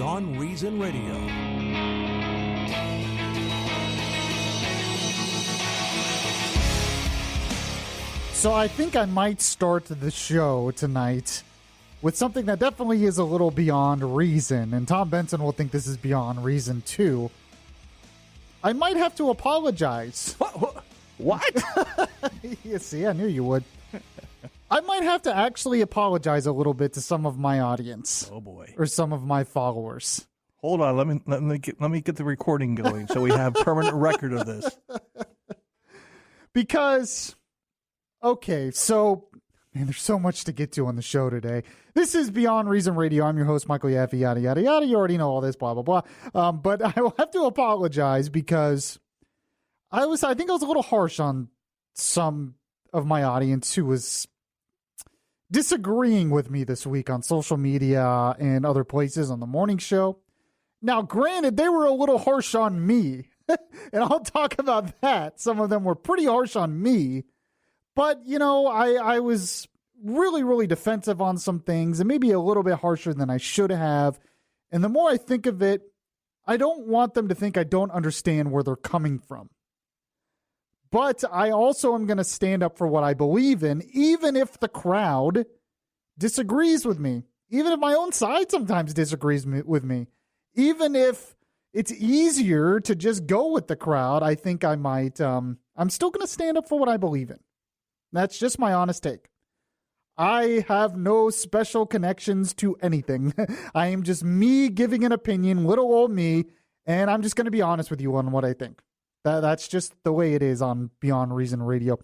Beyond Reason Radio. So I think I might start the show tonight with something that definitely is a little beyond reason, and Tom Benson will think this is beyond reason too. I might have to apologize. What? You see, I knew you would. I might have to actually apologize a little bit to some of my audience. Oh boy. Or some of my followers. Hold on, let me get the recording going so we have permanent record of this. Because, okay, so, man, there's so much to get to on the show today. This is Beyond Reason Radio. I'm your host, Michael Yaffee, yada, yada, yada. You already know all this, blah, blah, blah. But I will have to apologize because I think I was a little harsh on some of my audience who was disagreeing with me this week on social media and other places on the morning show. Now, granted, they were a little harsh on me, and I'll talk about that. Some of them were pretty harsh on me, but, you know, I was really, really defensive on some things and maybe a little bit harsher than I should have. And the more I think of it, I don't want them to think I don't understand where they're coming from. But I also am going to stand up for what I believe in, even if the crowd disagrees with me. Even if my own side sometimes disagrees with me. Even if it's easier to just go with the crowd, I think I might. I'm still going to stand up for what I believe in. That's just my honest take. I have no special connections to anything. I am just me giving an opinion, little old me, and I'm just going to be honest with you on what I think. That's just the way it is on Beyond Reason Radio.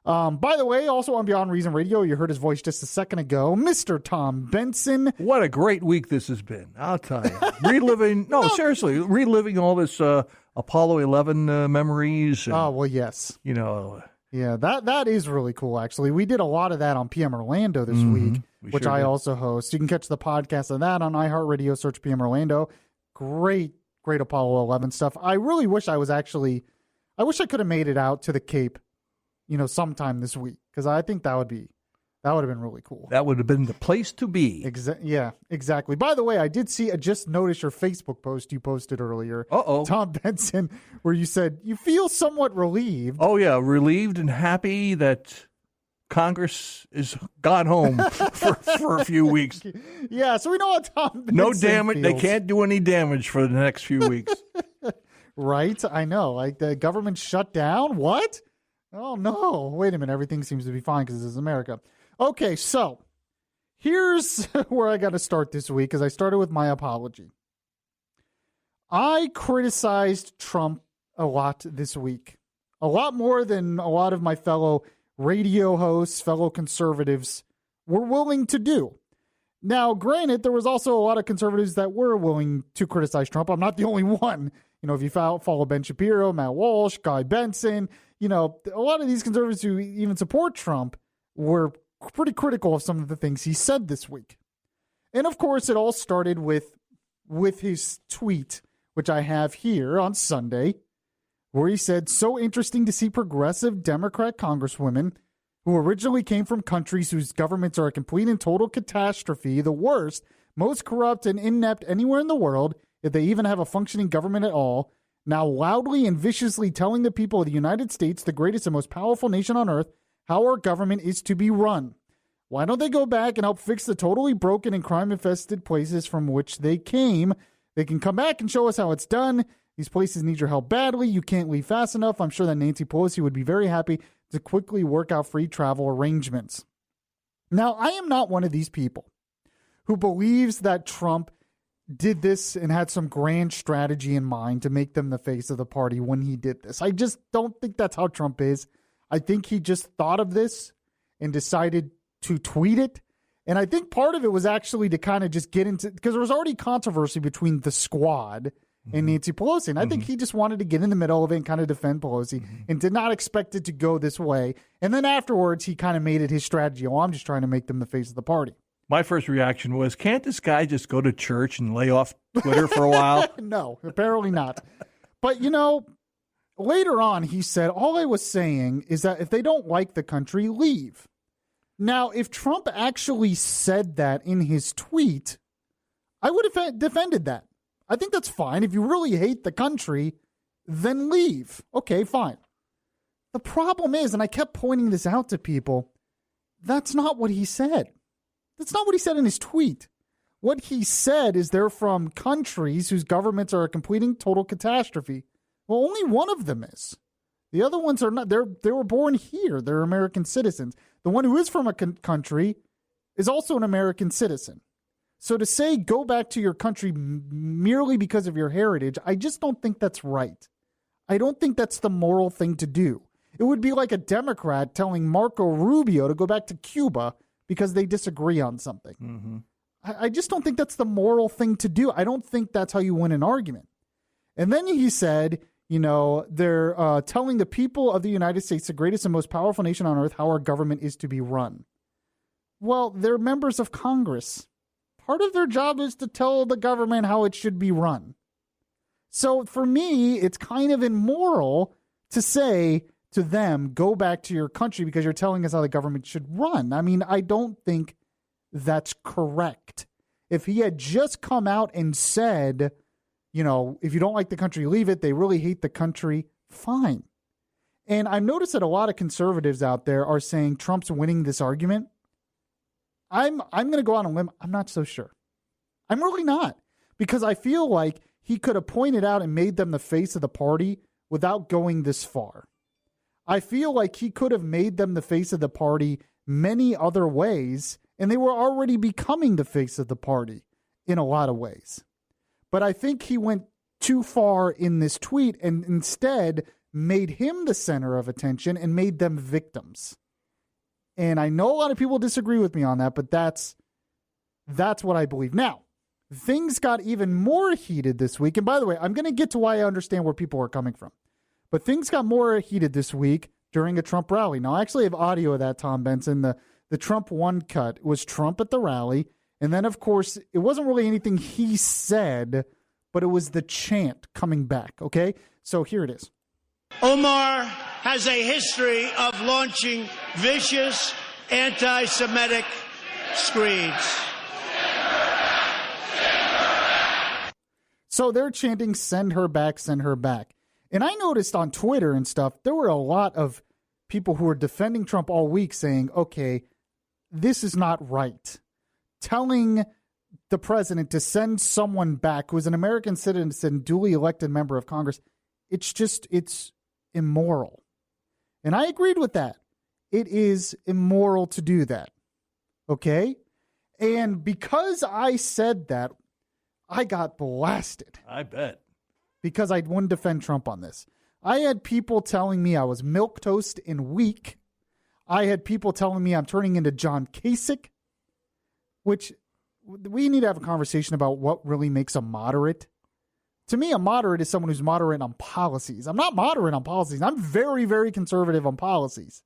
By the way, also on Beyond Reason Radio, you heard his voice just a second ago, Mr. Tom Benson. What a great week this has been, I'll tell you. Seriously, reliving all this Apollo 11 memories. And, oh, well, yes. You know. Yeah, that is really cool, actually. We did a lot of that on PM Orlando this week, which I also host. You can catch the podcast of that on iHeartRadio, search PM Orlando. Great Apollo 11 stuff. I really wish I wish I could have made it out to the Cape, sometime this week, because I think that would have been really cool. That would have been the place to be. Yeah, exactly. By the way, I just noticed your Facebook post you posted earlier. Tom Benson, where you said you feel somewhat relieved. Oh, yeah, relieved and happy that Congress is gone home for a few weeks. Yeah, so we know how Tom Benson No damage. feels. They can't do any damage for the next few weeks. Right? I know. Like the government shut down? What? Oh, no. Wait a minute. Everything seems to be fine because this is America. Okay, so here's where I got to start this week because I started with my apology. I criticized Trump a lot this week. A lot more than a lot of my fellow radio hosts, fellow conservatives were willing to do. Now, granted, there was also a lot of conservatives that were willing to criticize Trump. I'm not the only one. If you follow Ben Shapiro, Matt Walsh, Guy Benson, a lot of these conservatives who even support Trump were pretty critical of some of the things he said this week. And of course, it all started with his tweet, which I have here on Sunday, where he said, "So interesting to see progressive Democrat congresswomen who originally came from countries whose governments are a complete and total catastrophe, the worst, most corrupt and inept anywhere in the world, if they even have a functioning government at all, now loudly and viciously telling the people of the United States, the greatest and most powerful nation on earth, how our government is to be run. Why don't they go back and help fix the totally broken and crime-infested places from which they came? They can come back and show us how it's done. These places need your help badly. You can't leave fast enough. I'm sure that Nancy Pelosi would be very happy to quickly work out free travel arrangements." Now, I am not one of these people who believes that Trump did this and had some grand strategy in mind to make them the face of the party when he did this. I just don't think that's how Trump is. I think he just thought of this and decided to tweet it. And I think part of it was actually to kind of just get into, because there was already controversy between the squad and Nancy Pelosi. And I think he just wanted to get in the middle of it and kind of defend Pelosi and did not expect it to go this way. And then afterwards, he kind of made it his strategy. Oh, I'm just trying to make them the face of the party. My first reaction was, can't this guy just go to church and lay off Twitter for a while? No, apparently not. But, later on, he said, all I was saying is that if they don't like the country, leave. Now, if Trump actually said that in his tweet, I would have defended that. I think that's fine. If you really hate the country, then leave. Okay, fine. The problem is, and I kept pointing this out to people, that's not what he said. That's not what he said in his tweet. What he said is they're from countries whose governments are a completing total catastrophe. Well, only one of them is. The other ones are not. They were born here. They're American citizens. The one who is from a country is also an American citizen. So to say go back to your country merely because of your heritage, I just don't think that's right. I don't think that's the moral thing to do. It would be like a Democrat telling Marco Rubio to go back to Cuba because they disagree on something. Mm-hmm. I just don't think that's the moral thing to do. I don't think that's how you win an argument. And then he said, they're telling the people of the United States, the greatest and most powerful nation on earth, how our government is to be run. Well, they're members of Congress. Part of their job is to tell the government how it should be run. So for me, it's kind of immoral to say to them, go back to your country because you're telling us how the government should run. I mean, I don't think that's correct. If he had just come out and said, if you don't like the country, leave it. They really hate the country. Fine. And I've noticed that a lot of conservatives out there are saying Trump's winning this argument. I'm going to go out on a limb. I'm not so sure. I'm really not, because I feel like he could have pointed out and made them the face of the party without going this far. I feel like he could have made them the face of the party many other ways, and they were already becoming the face of the party in a lot of ways. But I think he went too far in this tweet and instead made him the center of attention and made them victims. And I know a lot of people disagree with me on that, but that's what I believe. Now, things got even more heated this week. And by the way, I'm going to get to why I understand where people are coming from. But things got more heated this week during a Trump rally. Now, I actually have audio of that, Tom Benson. The Trump one cut was Trump at the rally. And then, of course, it wasn't really anything he said, but it was the chant coming back. Okay? So here it is. Omar has a history of launching vicious anti-Semitic screeds. So they're chanting, send her back, send her back. And I noticed on Twitter and stuff, there were a lot of people who were defending Trump all week saying, okay, this is not right. Telling the president to send someone back who is an American citizen, duly elected member of Congress, it's immoral. And I agreed with that. It is immoral to do that. Okay? And because I said that, I got blasted. I bet. Because I wouldn't defend Trump on this. I had people telling me I was milquetoast and weak. I had people telling me I'm turning into John Kasich, which we need to have a conversation about what really makes a moderate. To me, a moderate is someone who's moderate on policies. I'm not moderate on policies. I'm very, very conservative on policies.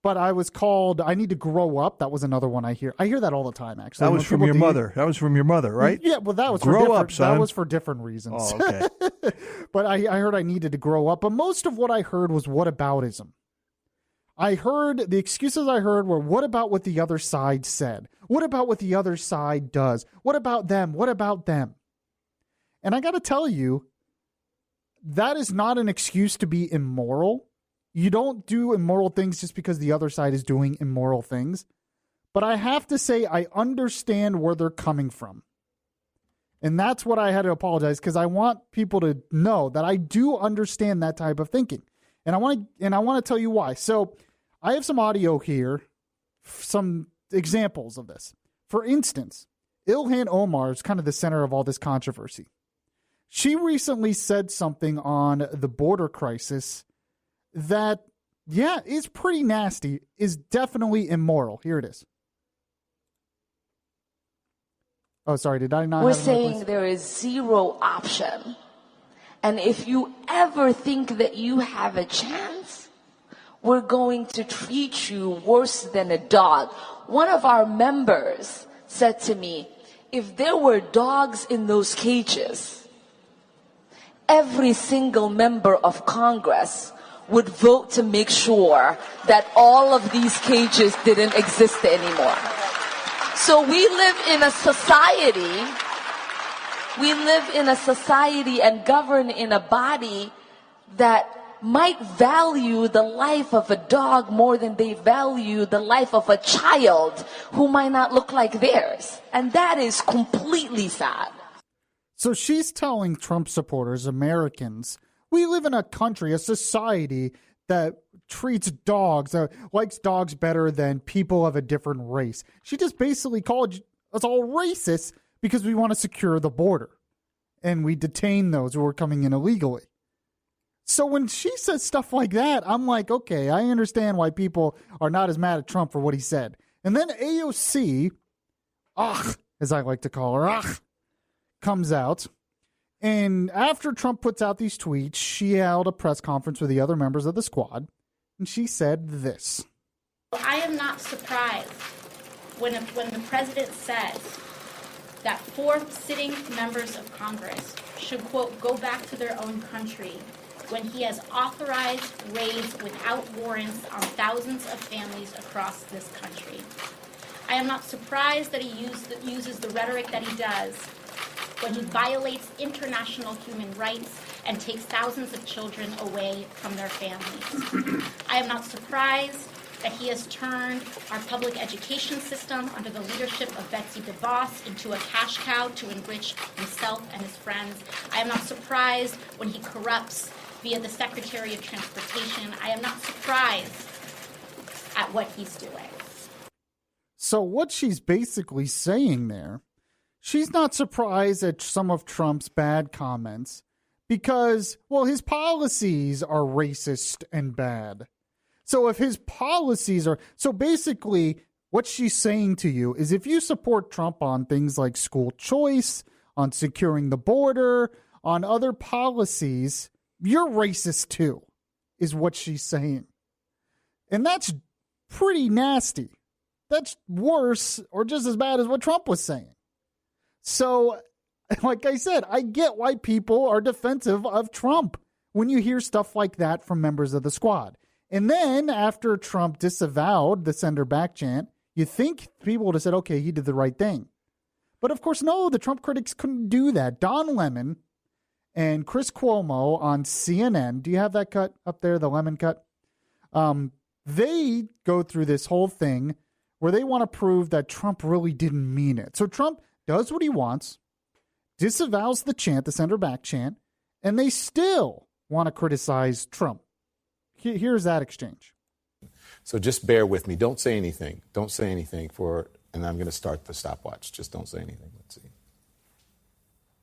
But I was called, I need to grow up. That was another one I hear. I hear that all the time, actually. That was from your mother. That was from your mother, right? Yeah, well, that was grow up, son. That was for different reasons. Oh, okay. But I heard I needed to grow up. But most of what I heard was whataboutism. I heard, the excuses I heard were, what about what the other side said? What about what the other side does? What about them? What about them? And I got to tell you, that is not an excuse to be immoral. You don't do immoral things just because the other side is doing immoral things. But I have to say, I understand where they're coming from. And that's what I had to apologize, because I want people to know that I do understand that type of thinking. And I want to tell you why. So I have some audio here, some examples of this. For instance, Ilhan Omar is kind of the center of all this controversy. She recently said something on the border crisis that, yeah, is pretty nasty, is definitely immoral. Here it is. Oh, sorry, did I not? We're saying there is zero option. And if you ever think that you have a chance, we're going to treat you worse than a dog. One of our members said to me, if there were dogs in those cages, every single member of Congress would vote to make sure that all of these cages didn't exist anymore. So we live in a society We live in a society and govern in a body that might value the life of a dog more than they value the life of a child who might not look like theirs. And that is completely sad. So she's telling Trump supporters, Americans, we live in a country, a society that treats dogs, likes dogs better than people of a different race. She just basically called us all racist because we want to secure the border. And we detain those who are coming in illegally. So when she says stuff like that, I'm like, okay, I understand why people are not as mad at Trump for what he said. And then AOC, as I like to call her, comes out. And after Trump puts out these tweets, she held a press conference with the other members of the squad. And she said this. I am not surprised when the president says that 4 sitting members of Congress should, quote, go back to their own country when he has authorized raids without warrants on thousands of families across this country. I am not surprised that he uses the rhetoric that he does when he violates international human rights and takes thousands of children away from their families. I am not surprised that he has turned our public education system under the leadership of Betsy DeVos into a cash cow to enrich himself and his friends. I am not surprised when he corrupts via the Secretary of Transportation. I am not surprised at what he's doing. So what she's basically saying there, she's not surprised at some of Trump's bad comments because, well, his policies are racist and bad. So if his policies are, so basically what she's saying to you is if you support Trump on things like school choice, on securing the border, on other policies, you're racist too, is what she's saying. And that's pretty nasty. That's worse or just as bad as what Trump was saying. So, like I said, I get why people are defensive of Trump when you hear stuff like that from members of the squad. And then after Trump disavowed the send her back chant, you think people would have said, okay, he did the right thing. But of course, no, the Trump critics couldn't do that. Don Lemon and Chris Cuomo on CNN, do you have that cut up there, the Lemon cut? They go through this whole thing where they want to prove that Trump really didn't mean it. So Trump does what he wants, disavows the chant, the send her back chant, and they still want to criticize Trump. Here's that exchange. So just bear with me. Don't say anything. Don't say anything and I'm going to start the stopwatch. Just don't say anything. Let's see.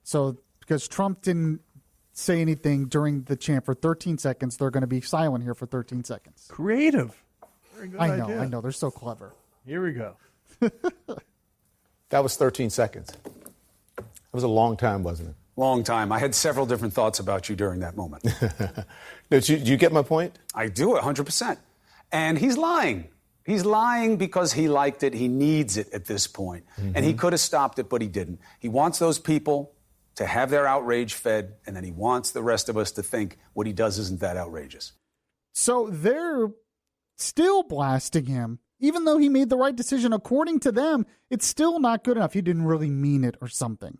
So because Trump didn't say anything during the chant for 13 seconds, they're going to be silent here for 13 seconds. Creative. Very good I idea. know. They're so clever. Here we go. That was 13 seconds. That was a long time, wasn't it? Long time. I had several different thoughts about you during that moment. Do you get my point? I do, 100%. And he's lying. He's lying because he liked it. He needs it at this point. Mm-hmm. And he could have stopped it, but he didn't. He wants those people to have their outrage fed, and then he wants the rest of us to think what he does isn't that outrageous. So they're still blasting him. Even though he made the right decision, according to them, it's still not good enough. He didn't really mean it or something.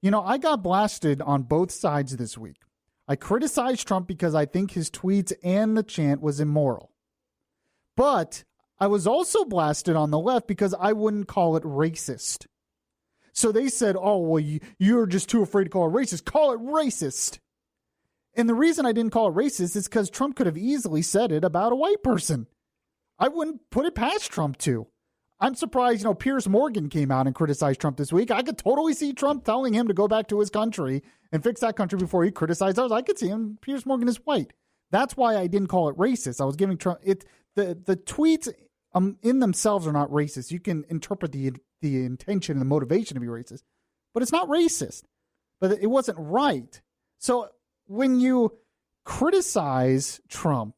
You know, I got blasted on both sides this week. I criticized Trump because I think his tweets and the chant was immoral. But I was also blasted on the left because I wouldn't call it racist. So they said, oh, well, you're just too afraid to call it racist. Call it racist. And the reason I didn't call it racist is because Trump could have easily said it about a white person. I wouldn't put it past Trump to. I'm surprised, Piers Morgan came out and criticized Trump this week. I could totally see Trump telling him to go back to his country and fix that country before he criticized ours. I could see him. Piers Morgan is white. That's why I didn't call it racist. I was giving Trump the tweets in themselves are not racist. You can interpret the intention and the motivation to be racist, but it's not racist. But it wasn't right. So when you criticize Trump,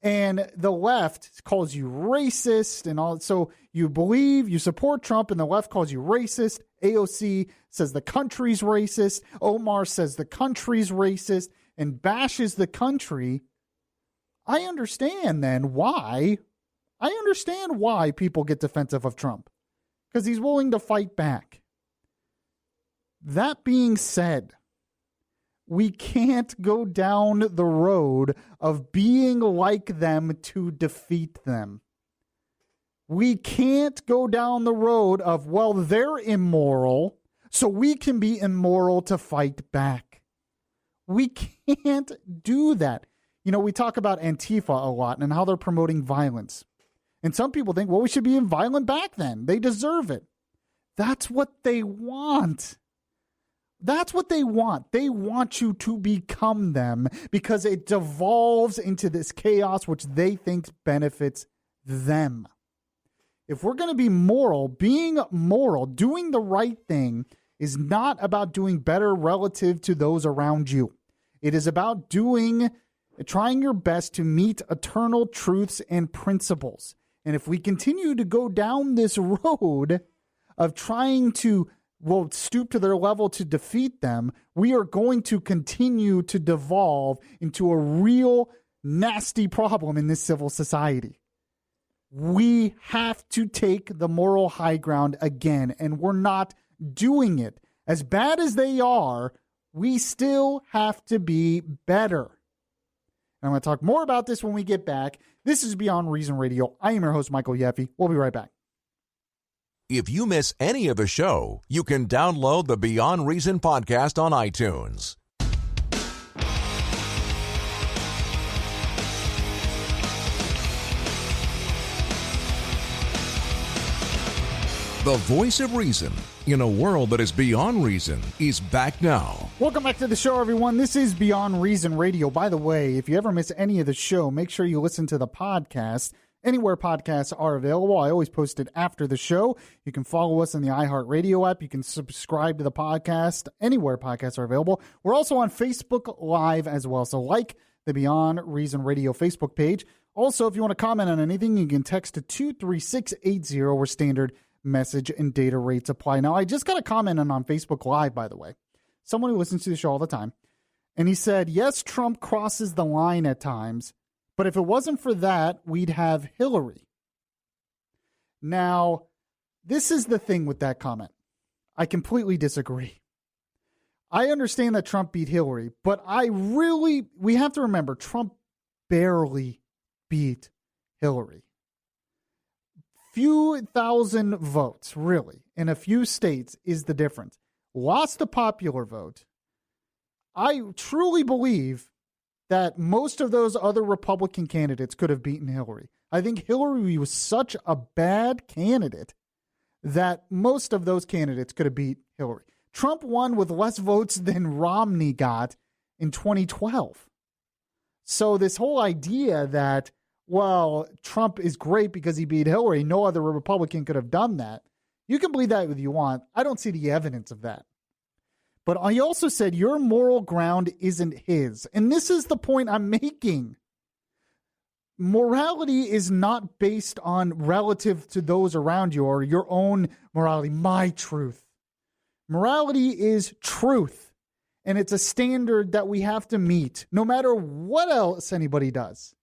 and the left calls you racist and all. So you support Trump and the left calls you racist. AOC says the country's racist. Omar says the country's racist and bashes the country. I understand then why. I understand why people get defensive of Trump because he's willing to fight back. That being said, we can't go down the road of being like them to defeat them. We can't go down the road of, well, they're immoral, so we can be immoral to fight back. We can't do that. You know, we talk about Antifa a lot and how they're promoting violence. And some people think, well, we should be violent back then. They deserve it. That's what they want. That's what they want. They want you to become them because it devolves into this chaos which they think benefits them. If we're going to be moral, being moral, doing the right thing is not about doing better relative to those around you. It is about trying your best to meet eternal truths and principles. And if we continue to go down this road of trying to stoop to their level to defeat them, we are going to continue to devolve into a real nasty problem in this civil society. We have to take the moral high ground again, and we're not doing it. As bad as they are, we still have to be better. And I'm going to talk more about this when we get back. This is Beyond Reason Radio. I am your host, Michael Yaffee. We'll be right back. If you miss any of the show, you can download the Beyond Reason podcast on iTunes. The voice of reason in a world that is beyond reason is back now. Welcome back to the show, everyone. This is Beyond Reason Radio. By the way, if you ever miss any of the show, make sure you listen to the podcast anywhere podcasts are available. I always post it after the show. You can follow us in the iHeartRadio app. You can subscribe to the podcast anywhere podcasts are available. We're also on Facebook Live as well. So like the Beyond Reason Radio Facebook page. Also, if you want to comment on anything, you can text to 23680 where standard message and data rates apply. Now, I just got a comment on Facebook Live, by the way. Someone who listens to the show all the time. And he said, yes, Trump crosses the line at times, but if it wasn't for that, we'd have Hillary. Now, this is the thing with that comment. I completely disagree. I understand that Trump beat Hillary, but we have to remember, Trump barely beat Hillary. Few thousand votes, really, in a few states is the difference. Lost the popular vote. I truly believe that most of those other Republican candidates could have beaten Hillary. I think Hillary was such a bad candidate that most of those candidates could have beat Hillary. Trump won with less votes than Romney got in 2012. So this whole idea that, well, Trump is great because he beat Hillary, no other Republican could have done that. You can believe that if you want. I don't see the evidence of that. But I also said your moral ground isn't his. And this is the point I'm making. Morality is not based on relative to those around you or your own morality, my truth. Morality is truth. And it's a standard that we have to meet no matter what else anybody does.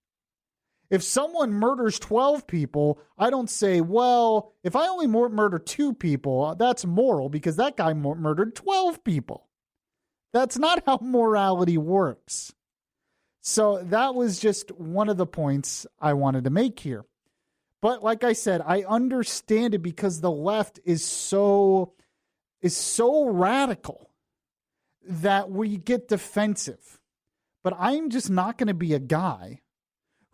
If someone murders 12 people, I don't say, well, if I only murder 2 people, that's moral because that guy murdered 12 people. That's not how morality works. So that was just one of the points I wanted to make here. But like I said, I understand it because the left is so radical that we get defensive. But I'm just not going to be a guy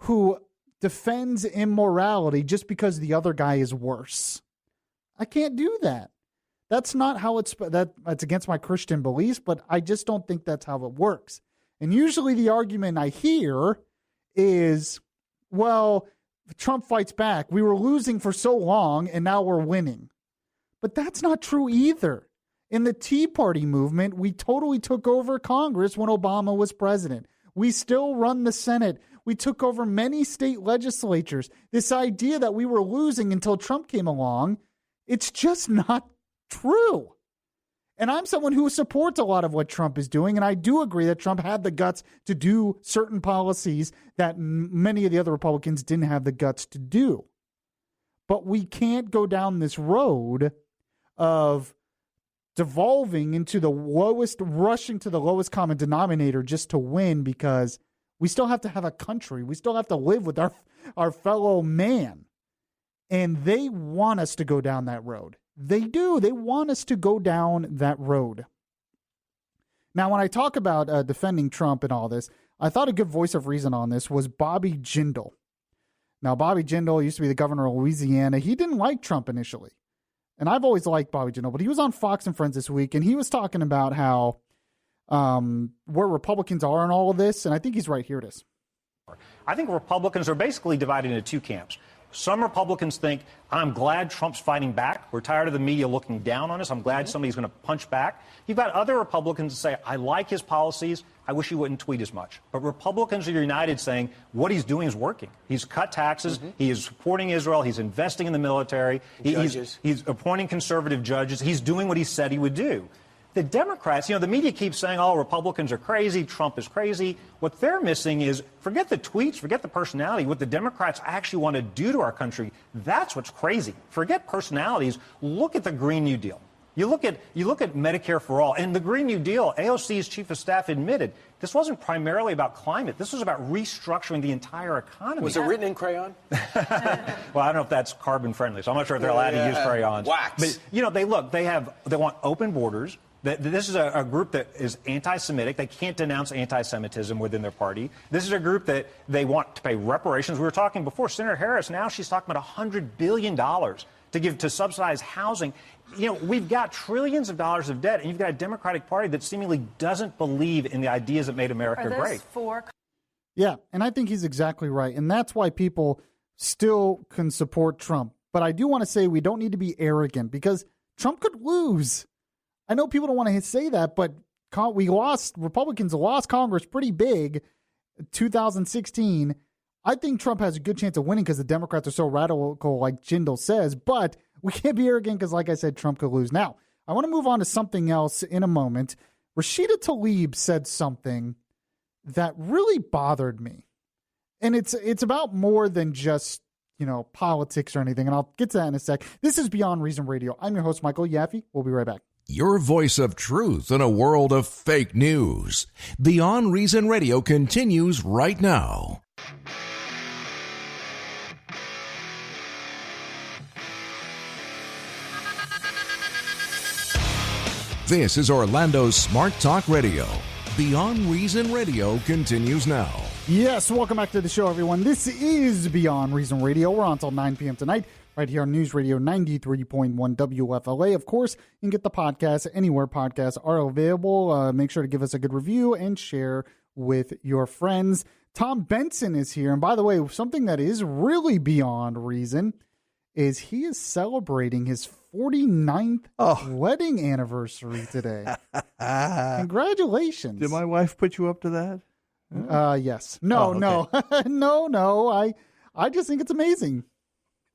who defends immorality just because the other guy is worse. I can't do that. That's not how that's against my Christian beliefs, but I just don't think that's how it works. And usually the argument I hear is, well, Trump fights back. We were losing for so long and now we're winning. But that's not true either. In the Tea Party movement, we totally took over Congress when Obama was president. We still run the Senate. We took over many state legislatures. This idea that we were losing until Trump came along, it's just not true. And I'm someone who supports a lot of what Trump is doing, and I do agree that Trump had the guts to do certain policies that many of the other Republicans didn't have the guts to do. But we can't go down this road of devolving into rushing to the lowest common denominator just to win, because we still have to have a country. We still have to live with our fellow man. And they want us to go down that road. They do. They want us to go down that road. Now, when I talk about defending Trump and all this, I thought a good voice of reason on this was Bobby Jindal. Now, Bobby Jindal used to be the governor of Louisiana. He didn't like Trump initially. And I've always liked Bobby Jindal, but he was on Fox and Friends this week, and he was talking about how where Republicans are in all of this, and I think he's right. Here it is. I think Republicans are basically divided into two camps. Some Republicans think, I'm glad Trump's fighting back. We're tired of the media looking down on us. I'm glad somebody's going to punch back. You've got other Republicans that say, I like his policies. I wish he wouldn't tweet as much. But Republicans are united saying what he's doing is working. He's cut taxes. He is supporting Israel. He's investing in the military. He's appointing conservative judges. He's doing what he said he would do. The Democrats, the media keeps saying, oh, Republicans are crazy, Trump is crazy. What they're missing is, forget the tweets, forget the personality, what the Democrats actually want to do to our country. That's what's crazy. Forget personalities. Look at the Green New Deal. You look at Medicare for All, and the Green New Deal, AOC's chief of staff admitted, this wasn't primarily about climate. This was about restructuring the entire economy. Was it written in crayon? Well, I don't know if that's carbon friendly, so I'm not sure if they're allowed to use crayons. Wax. But, they want open borders. This is a group that is anti-Semitic. They can't denounce anti-Semitism within their party. This is a group that they want to pay reparations. We were talking before, Senator Harris, now she's talking about $100 billion to give to subsidize housing. We've got trillions of dollars of debt, and you've got a Democratic Party that seemingly doesn't believe in the ideas that made America great. Yeah, and I think he's exactly right. And that's why people still can support Trump. But I do want to say we don't need to be arrogant, because Trump could lose. I know people don't want to say that, but Republicans lost Congress pretty big in 2016. I think Trump has a good chance of winning because the Democrats are so radical, like Jindal says, but we can't be arrogant because, like I said, Trump could lose. Now, I want to move on to something else in a moment. Rashida Tlaib said something that really bothered me. And it's about more than just, politics or anything, and I'll get to that in a sec. This is Beyond Reason Radio. I'm your host, Michael Yaffee. We'll be right back. Your voice of truth in a world of fake news. Beyond Reason Radio continues right now. This is Orlando's Smart Talk Radio. Beyond Reason Radio continues now. Yes, welcome back to the show, everyone. This is Beyond Reason Radio. We're on until 9 p.m. tonight, right here on News Radio 93.1 WFLA. Of course, you can get the podcast anywhere podcasts are available. Make sure to give us a good review and share with your friends. Tom Benson is here. And by the way, something that is really beyond reason is he is celebrating his 49th wedding anniversary today. Congratulations. Did my wife put you up to that? Yes. No. I just think it's amazing.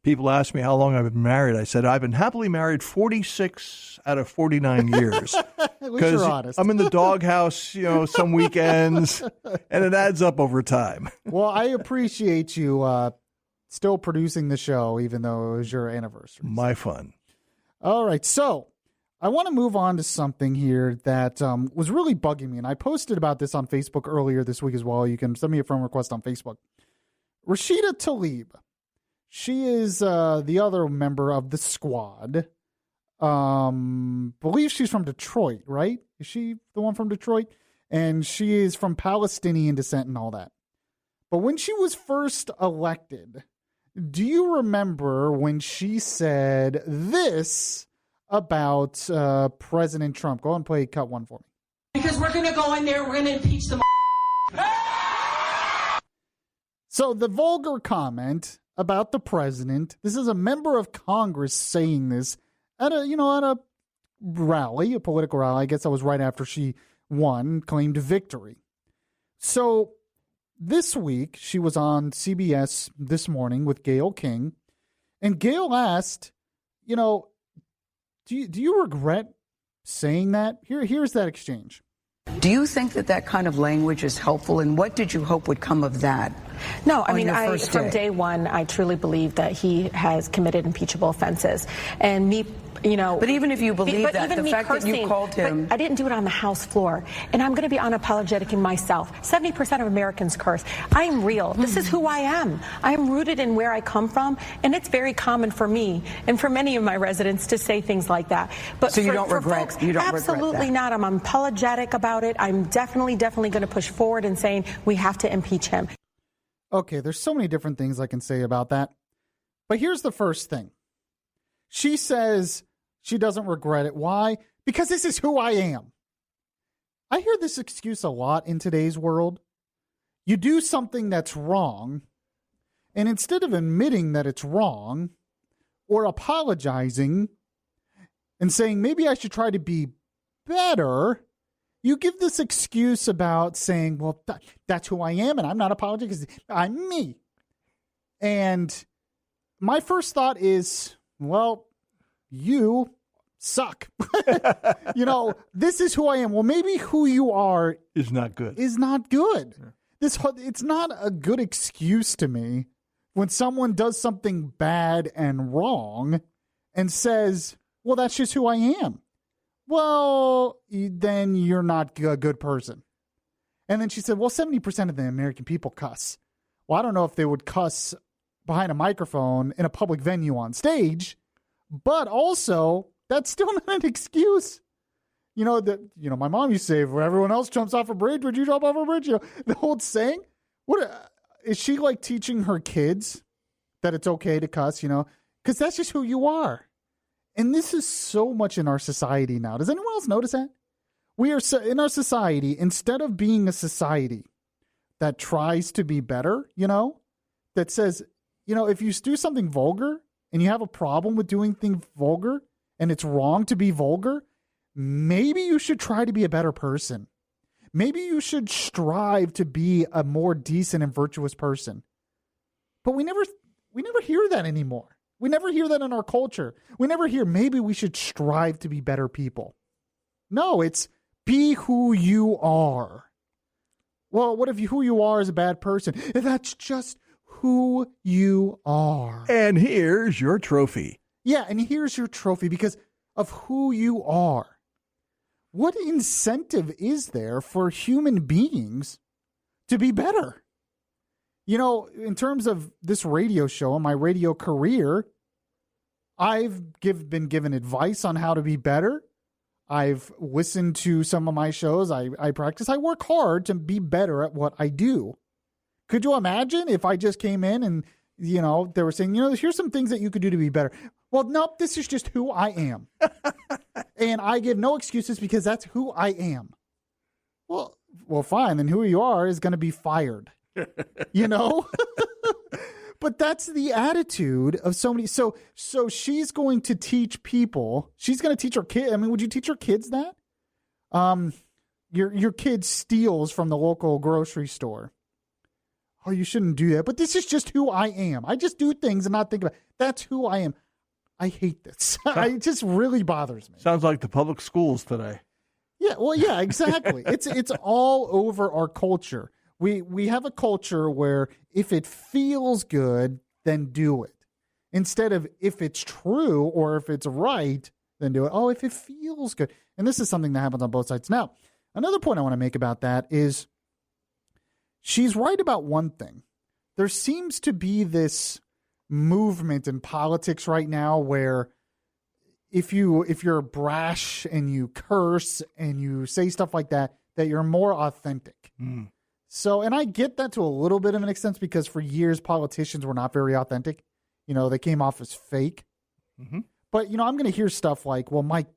People ask me how long I've been married. I said, I've been happily married 46 out of 49 years. Because I'm in the doghouse, some weekends, and it adds up over time. Well, I appreciate you still producing the show, even though it was your anniversary. My fun. All right. So I want to move on to something here that was really bugging me. And I posted about this on Facebook earlier this week as well. You can send me a friend request on Facebook. Rashida Tlaib. She is the other member of the squad. Believe she's from Detroit, right? Is she the one from Detroit? And she is from Palestinian descent and all that. But when she was first elected, do you remember when she said this about President Trump? Go ahead and play cut one for me. Because we're going to go in there, we're going to impeach them. So the vulgar comment about the president, this is a member of Congress saying this at a rally, a political rally. I guess that was right after she won, claimed victory. So this week, she was on CBS this morning with Gayle King, and Gayle asked, do you regret saying that? Here's that exchange. Do you think that kind of language is helpful, and what did you hope would come of that? No, I mean, from day one, I truly believe that he has committed impeachable offenses. And me But even if you believe but that, even the me fact that you cursing, called him... but I didn't do it on the House floor. And I'm going to be unapologetic in myself. 70% of Americans curse. I'm real. This is who I am. I'm rooted in where I come from. And it's very common for me and for many of my residents to say things like that. But so you don't regret folks, you don't absolutely regret that. not. I'm unapologetic about it. I'm definitely going to push forward and saying we have to impeach him. Okay, there's so many different things I can say about that. But here's the first thing. She says she doesn't regret it. Why? Because this is who I am. I hear this excuse a lot in today's world. You do something that's wrong, and instead of admitting that it's wrong or apologizing and saying maybe I should try to be better, you give this excuse about saying, well, that's who I am, and I'm not apologizing because I'm me. And my first thought is, well, you suck. This is who I am. Well, maybe who you are is not good. Yeah. It's not a good excuse to me when someone does something bad and wrong and says, well, that's just who I am. Well, then you're not a good person. And then she said, well, 70% of the American people cuss. Well, I don't know if they would cuss behind a microphone in a public venue on stage, but also that's still not an excuse. My mom used to say, when everyone else jumps off a bridge, would you jump off a bridge? The old saying. What is she like teaching her kids that it's okay to cuss? Because that's just who you are. And this is so much in our society now. Does anyone else notice that? We are in our society, instead of being a society that tries to be better, that says, if you do something vulgar and you have a problem with doing things vulgar and it's wrong to be vulgar, maybe you should try to be a better person. Maybe you should strive to be a more decent and virtuous person. But we never hear that anymore. We never hear that in our culture. We never hear maybe we should strive to be better people. No, it's be who you are. Well, what if who you are is a bad person? That's just who you are. And here's your trophy. Yeah, and here's your trophy because of who you are. What incentive is there for human beings to be better? In terms of this radio show and my radio career, I've been given advice on how to be better. I've listened to some of my shows. I practice. I work hard to be better at what I do. Could you imagine if I just came in and, they were saying, here's some things that you could do to be better. Well, nope, this is just who I am. And I give no excuses because that's who I am. Well, fine. Then who you are is going to be fired. But that's the attitude of so many. So she's going to teach people. She's going to teach her kid. I mean, would you teach your kids that? Your kid steals from the local grocery store. Oh, you shouldn't do that. But this is just who I am. I just do things and not think about it. That's who I am. I hate this. It just really bothers me. Sounds like the public schools today. Yeah, well, yeah, exactly. It's all over our culture. We have a culture where if it feels good, then do it. Instead of if it's true or if it's right, then do it. Oh, if it feels good. And this is something that happens on both sides. Now, another point I want to make about that is she's right about one thing. There seems to be this movement in politics right now where if you're brash and you curse and you say stuff like that you're more authentic. Mm. So, and I get that to a little bit of an extent because for years politicians were not very authentic. They came off as fake. Mm-hmm. But, I'm going to hear stuff like, well, Mike,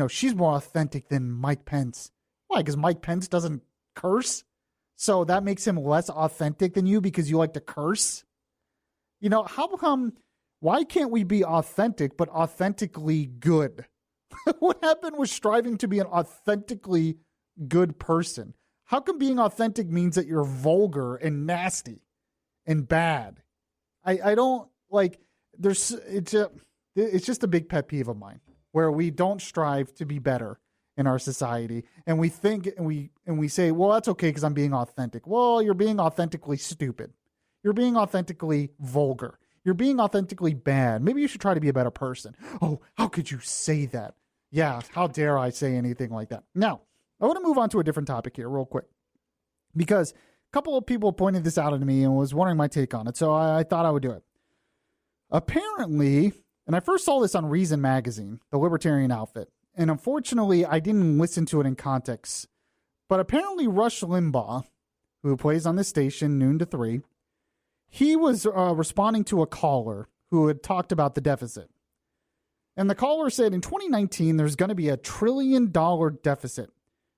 she's more authentic than Mike Pence. Why? Because Mike Pence doesn't curse. So that makes him less authentic than you because you like to curse. How come, why can't we be authentic but authentically good? What happened with striving to be an authentically good person? How come being authentic means that you're vulgar and nasty and bad? I don't like, it's just a big pet peeve of mine where we don't strive to be better in our society. And we think, and we say, well, that's okay because I'm being authentic. Well, you're being authentically stupid. You're being authentically vulgar. You're being authentically bad. Maybe you should try to be a better person. Oh, how could you say that? Yeah, how dare I say anything like that? Now, I want to move on to a different topic here real quick, because a couple of people pointed this out to me and was wondering my take on it, so I thought I would do it. Apparently, and I first saw this on Reason magazine, the libertarian outfit, and unfortunately, I didn't listen to it in context, but apparently Rush Limbaugh, who plays on this station noon to 3, he was responding to a caller who had talked about the deficit. And the caller said, in 2019, there's going to be $1 trillion deficit.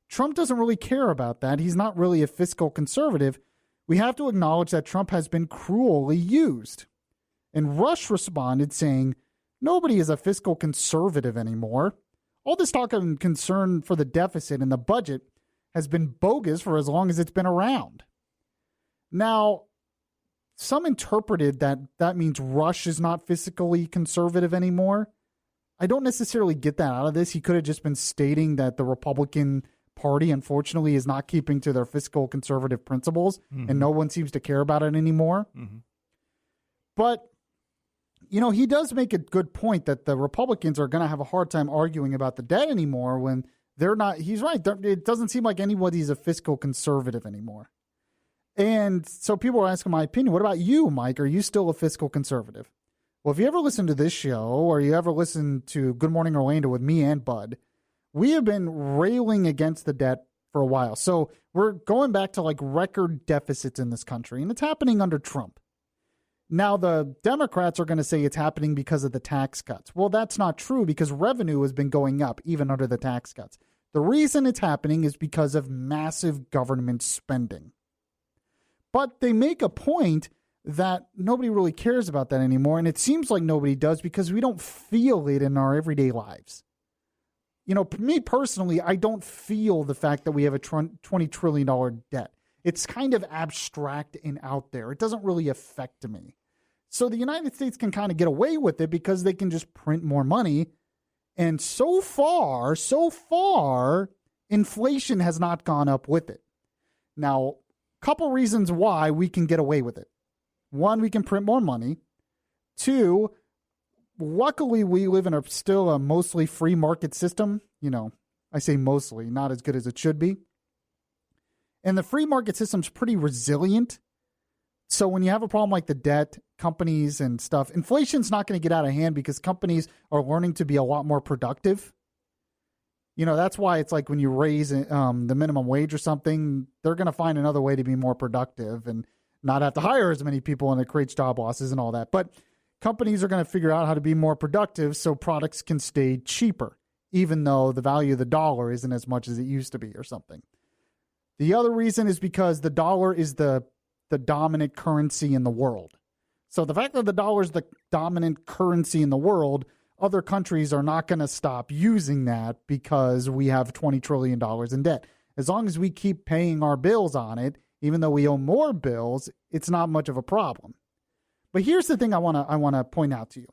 Trump doesn't really care about that. He's not really a fiscal conservative. We have to acknowledge that Trump has been cruelly used. And Rush responded saying, nobody is a fiscal conservative anymore. All this talk and concern for the deficit and the budget has been bogus for as long as it's been around. Now, some interpreted that means Rush is not fiscally conservative anymore. I don't necessarily get that out of this. He could have just been stating that the Republican Party, unfortunately, is not keeping to their fiscal conservative principles, and no one seems to care about it anymore. But, you know, he does make a good point that the Republicans are going to have a hard time arguing about the debt anymore when they're not. He's right. It doesn't seem like anybody's a fiscal conservative anymore. And so people are asking my opinion. What about you, Mike? Are you still a fiscal conservative? Well, if you ever listen to this show or you ever listen to Good Morning Orlando with me and Bud, we have been railing against the debt for a while. So we're going back to like record deficits in this country, and it's happening under Trump. Now, the Democrats are going to say it's happening because of the tax cuts. Well, that's not true because revenue has been going up even under the tax cuts. The reason it's happening is because of massive government spending. But they make a point that nobody really cares about that anymore, and it seems like nobody does because we don't feel it in our everyday lives. You know, me personally, I don't feel the fact that we have a $20 trillion debt. It's kind of abstract and out there. It doesn't really affect me. So the United States can kind of get away with it because they can just print more money. And so far, inflation has not gone up with it. Now, a couple reasons why we can get away with it. One, we can print more money. Two, luckily we live in still a mostly free market system. You know, I say mostly, not as good as it should be. And the free market system's pretty resilient. So when you have a problem like the debt, companies and stuff, inflation's not going to get out of hand because companies are learning to be a lot more productive. You know, that's why it's like when you raise the minimum wage or something, they're going to find another way to be more productive and not have to hire as many people, and it creates job losses and all that. But companies are going to figure out how to be more productive so products can stay cheaper, even though the value of the dollar isn't as much as it used to be or something. The other reason is because the dollar is the dominant currency in the world. So the fact that the dollar is the dominant currency in the world, other countries are not going to stop using that because we have $20 trillion in debt. As long as we keep paying our bills on it, even though we owe more bills, it's not much of a problem. But here's the thing I want to point out to you.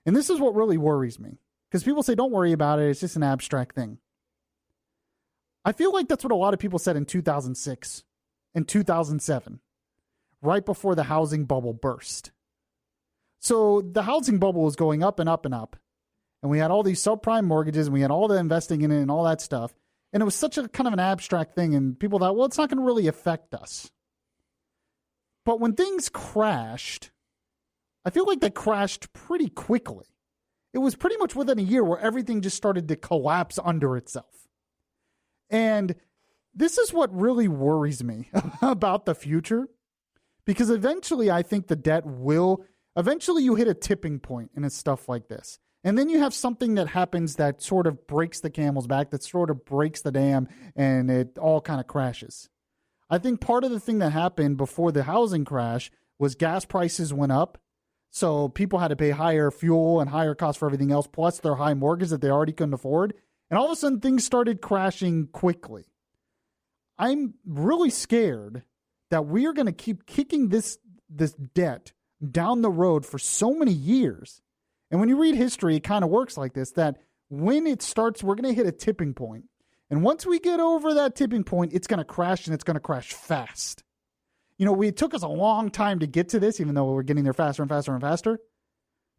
And this is what really worries me. Because people say, don't worry about it. It's just an abstract thing. I feel like that's what a lot of people said in 2006 and 2007, right before the housing bubble burst. So the housing bubble was going up and up and up. And we had all these subprime mortgages, and we had all the investing in it and all that stuff. And it was such a kind of an abstract thing, and people thought, well, it's not going to really affect us. But when things crashed, I feel like they crashed pretty quickly. It was pretty much within a year where everything just started to collapse under itself. And this is what really worries me about the future, because eventually I think the debt will, eventually you hit a tipping point in stuff like this. And then you have something that happens that sort of breaks the camel's back, that sort of breaks the dam, and it all kind of crashes. I think part of the thing that happened before the housing crash was gas prices went up. So people had to pay higher fuel and higher costs for everything else, plus their high mortgage that they already couldn't afford. And all of a sudden, things started crashing quickly. I'm really scared that we are going to keep kicking this debt down the road for so many years. And when you read history, it kind of works like this, that when it starts, we're going to hit a tipping point. And once we get over that tipping point, it's going to crash, and it's going to crash fast. it took us a long time to get to this, even though we're getting there faster and faster and faster.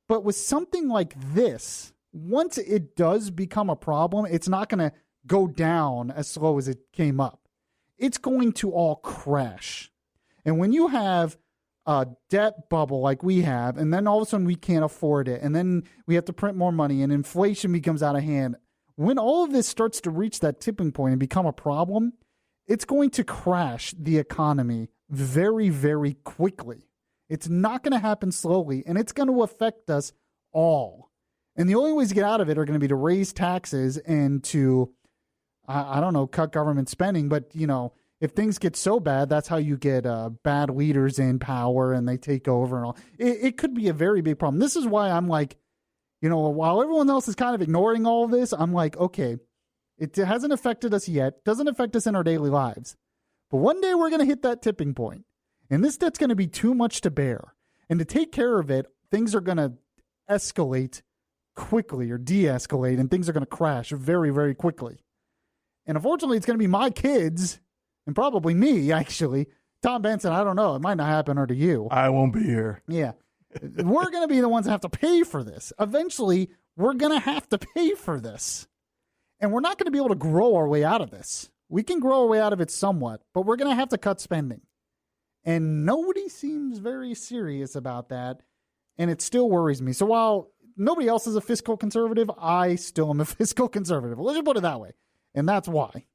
But with something like this, once it does become a problem, it's not going to go down as slow as it came up. It's going to all crash. And when you have a debt bubble like we have, and then all of a sudden we can't afford it, and then we have to print more money, and inflation becomes out of hand, when all of this starts to reach that tipping point and become a problem, it's going to crash the economy very, very quickly. It's not going to happen slowly, and it's going to affect us all. And the only ways to get out of it are going to be to raise taxes and to, I don't know, cut government spending. But, if things get so bad, that's how you get bad leaders in power and they take over and all. It could be a very big problem. This is why I'm like, while everyone else is kind of ignoring all of this, I'm like, okay, it hasn't affected us yet. Doesn't affect us in our daily lives. But one day we're going to hit that tipping point. And this debt's going to be too much to bear. And to take care of it, things are going to escalate quickly or de-escalate, and things are going to crash very, very quickly. And unfortunately, it's going to be my kids, and probably me, actually. Tom Benson, I don't know. It might not happen or to you. I won't be here. Yeah. We're going to be the ones that have to pay for this. Eventually, we're going to have to pay for this. And we're not going to be able to grow our way out of this. We can grow our way out of it somewhat, but we're going to have to cut spending. And nobody seems very serious about that, and it still worries me. So while nobody else is a fiscal conservative, I still am a fiscal conservative. Let's just put it that way, and that's why.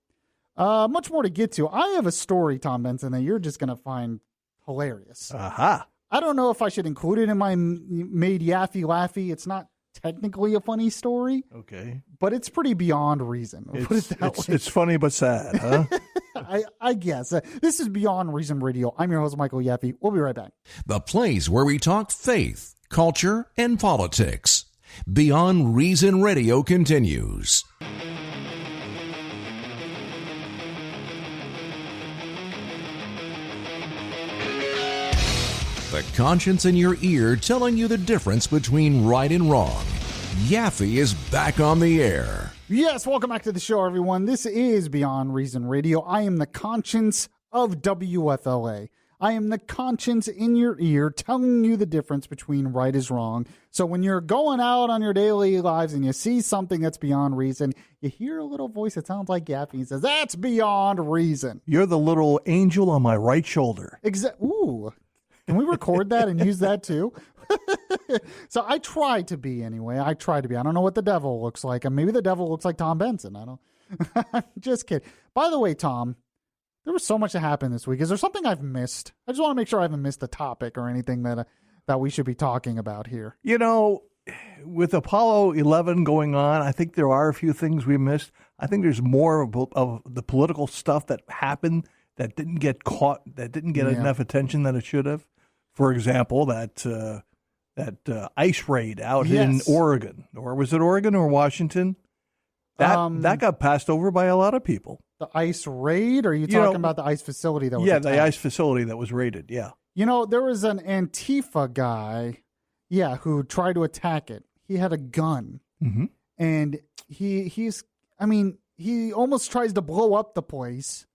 Much more to get to. I have a story, Tom Benson, that you're just going to find hilarious. Aha. I don't know if I should include it in my Made Yaffee Laffee. It's not technically a funny story. Okay. But it's pretty beyond reason. Put it that way. It's funny but sad, huh? I guess. This is Beyond Reason Radio. I'm your host, Michael Yaffee. We'll be right back. The place where we talk faith, culture, and politics. Beyond Reason Radio continues. The conscience in your ear telling you the difference between right and wrong. Yaffee is back on the air. Yes, welcome back to the show, everyone. This is Beyond Reason Radio. I am the conscience of WFLA. I am the conscience in your ear telling you the difference between right is wrong. So when you're going out on your daily lives and you see something that's beyond reason, you hear a little voice that sounds like Yaffee and says, that's beyond reason. You're the little angel on my right shoulder. Ooh. Can we record that and use that too? So I try to be anyway. I try to be. I don't know what the devil looks like. And maybe the devil looks like Tom Benson. I don't. I'm just kidding. By the way, Tom, there was so much that happened this week. Is there something I've missed? I just want to make sure I haven't missed a topic or anything that we should be talking about here. With Apollo 11 going on, I think there are a few things we missed. I think there's more of the political stuff that happened that didn't get caught, that didn't get enough attention that it should have. For example, that ice raid out in Oregon, or was it Oregon or Washington? That got passed over by a lot of people. The ice raid? Or are you talking about the ice facility that was attacked? The ice facility that was raided, yeah. There was an Antifa guy, who tried to attack it. He had a gun. Mm-hmm. And he almost tries to blow up the place.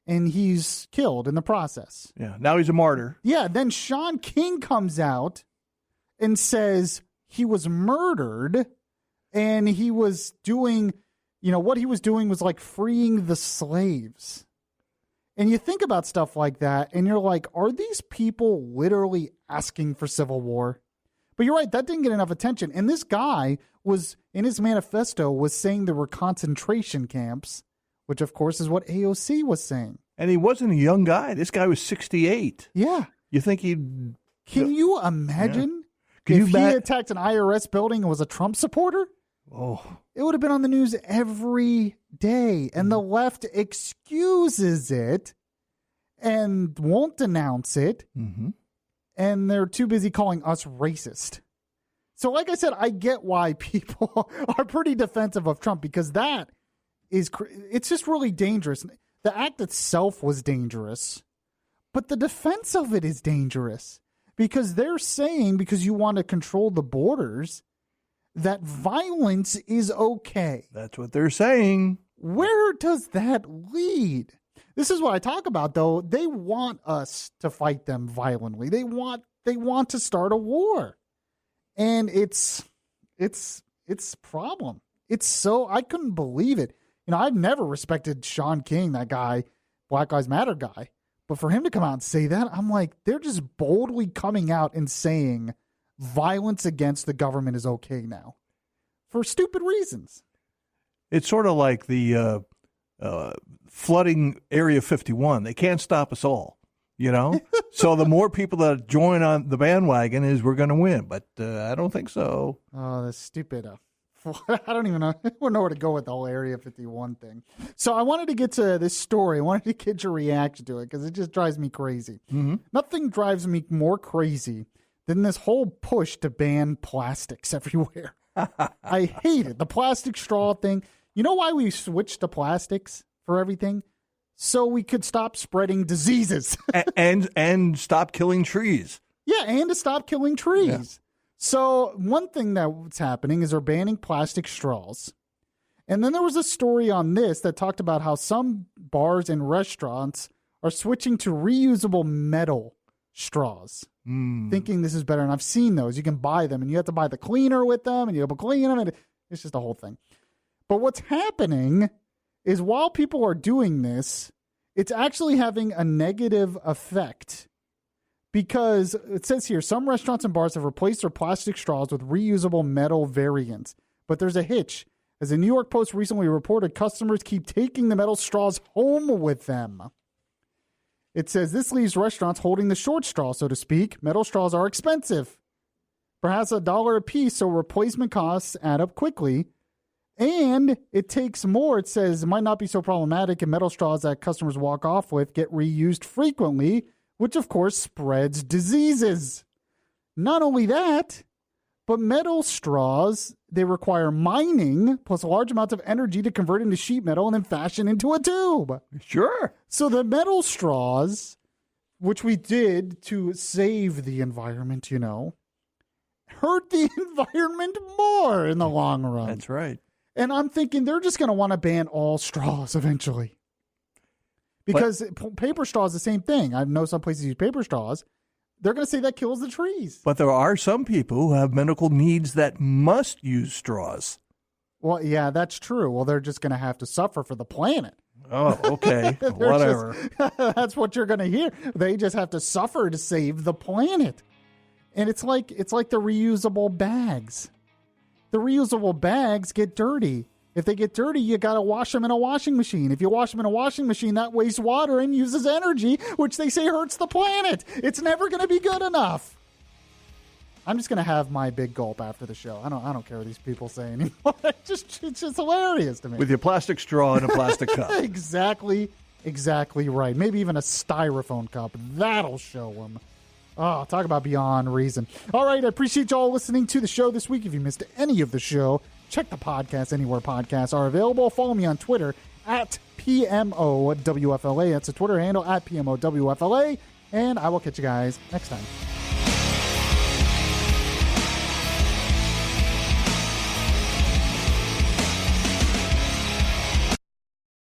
And he's killed in the process. Yeah, now he's a martyr. Yeah, then Sean King comes out and says he was murdered and he was doing, what he was doing was like freeing the slaves. And you think about stuff like that and you're like, are these people literally asking for civil war? But you're right, that didn't get enough attention. And this guy was, in his manifesto, was saying there were concentration camps, which, of course, is what AOC was saying. And he wasn't a young guy. This guy was 68. Yeah. You think he'd... Can you imagine if he attacked an IRS building and was a Trump supporter? Oh. It would have been on the news every day. And the left excuses it and won't denounce it. Mm-hmm. And they're too busy calling us racist. So like I said, I get why people are pretty defensive of Trump, because that... it's just really dangerous. The act itself was dangerous, but the defense of it is dangerous, because they're saying, because you want to control the borders, that violence is okay. That's what they're saying. Where does that lead? This is what I talk about, though. They want us to fight them violently. They want to start a war. And it's a problem. It's so, I couldn't believe it. I've never respected Sean King, that guy, Black Lives Matter guy. But for him to come out and say that, I'm like, they're just boldly coming out and saying violence against the government is okay now for stupid reasons. It's sort of like the flooding Area 51. They can't stop us all, So the more people that join on the bandwagon is we're going to win. But I don't think so. Oh, that's stupid. I don't even know. I don't know where to go with the whole Area 51 thing. So I wanted to get to this story. I wanted to get your reaction to it because it just drives me crazy. Mm-hmm. Nothing drives me more crazy than this whole push to ban plastics everywhere. I hate it. The plastic straw thing. You know why we switched to plastics for everything? So we could stop spreading diseases. and stop killing trees. Yeah, and to stop killing trees. Yeah. So one thing that's happening is they're banning plastic straws. And then there was a story on this that talked about how some bars and restaurants are switching to reusable metal straws, thinking this is better. And I've seen those. You can buy them, and you have to buy the cleaner with them, and you have to clean them, and it's just a whole thing. But what's happening is while people are doing this, it's actually having a negative effect. Because it says here, some restaurants and bars have replaced their plastic straws with reusable metal variants. But there's a hitch. As the New York Post recently reported, customers keep taking the metal straws home with them. It says this leaves restaurants holding the short straw, so to speak. Metal straws are expensive. Perhaps $1 a piece, so replacement costs add up quickly. And it takes more. It says it might not be so problematic, and metal straws that customers walk off with get reused frequently, which, of course, spreads diseases. Not only that, but metal straws, they require mining plus large amounts of energy to convert into sheet metal and then fashion into a tube. Sure. So the metal straws, which we did to save the environment, hurt the environment more in the long run. That's right. And I'm thinking they're just going to want to ban all straws eventually. Because paper straw is the same thing. I know some places use paper straws. They're going to say that kills the trees. But there are some people who have medical needs that must use straws. Well, yeah, that's true. Well, they're just going to have to suffer for the planet. Oh, okay. Whatever. That's what you're going to hear. They just have to suffer to save the planet. And it's like the reusable bags. The reusable bags get dirty. If they get dirty, you got to wash them in a washing machine. If you wash them in a washing machine, that wastes water and uses energy, which they say hurts the planet. It's never going to be good enough. I'm just going to have my big gulp after the show. I don't care what these people say anymore. It's just hilarious to me. With your plastic straw and a plastic cup. Exactly right. Maybe even a styrofoam cup. That'll show them. Oh, talk about Beyond Reason. All right, I appreciate y'all listening to the show this week. If you missed any of the show, check the podcast anywhere podcasts are available. Follow me on Twitter at PMOWFLA. That's a Twitter handle at PMOWFLA. And I will catch you guys next time.